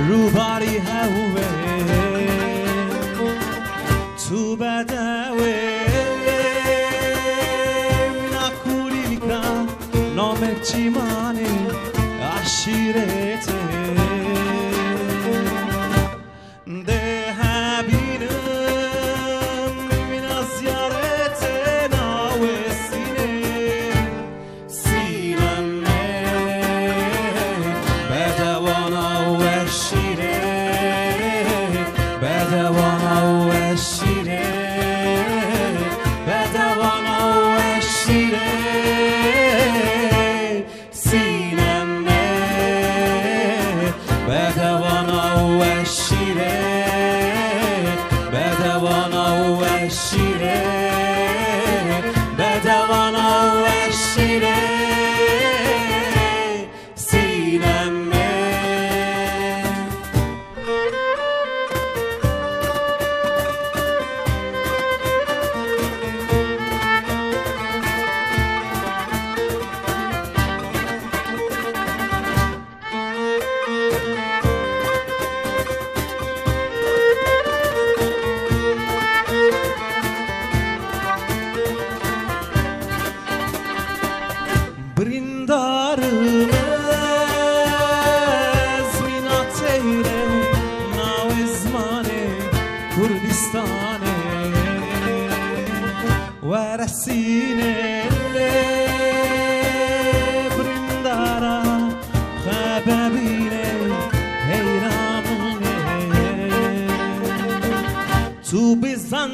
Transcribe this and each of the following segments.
روباری هوه تو بدوه نکولیکا نام چیمانه عشیرته ده هبینم من از زیارته ناوه سینمه بدوانا و شیره بدوانا و شیره بدوانا و شیره سینمه بدوانا و شیره بدوانا و شیره بدوانا و شیره سینمه Brindarım ezminateyle navizmane Kurdistane Veresine brindara Habebine heyranine Tu bizden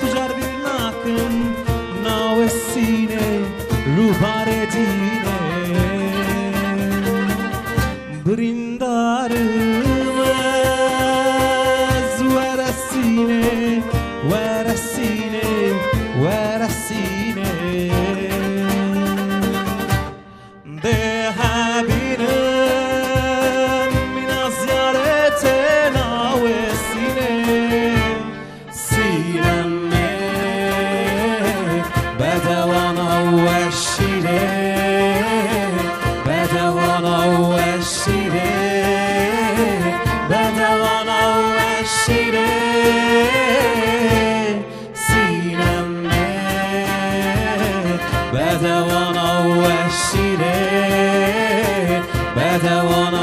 tujar bir nakın Sine rubare dine brindarım ez veresine veresine veresine de habinem min ziyarete navesine sinemme بدوانا و شیره بدوانا و شیره بدوانا و شیره سینمه بدوانا و شیره بدوانا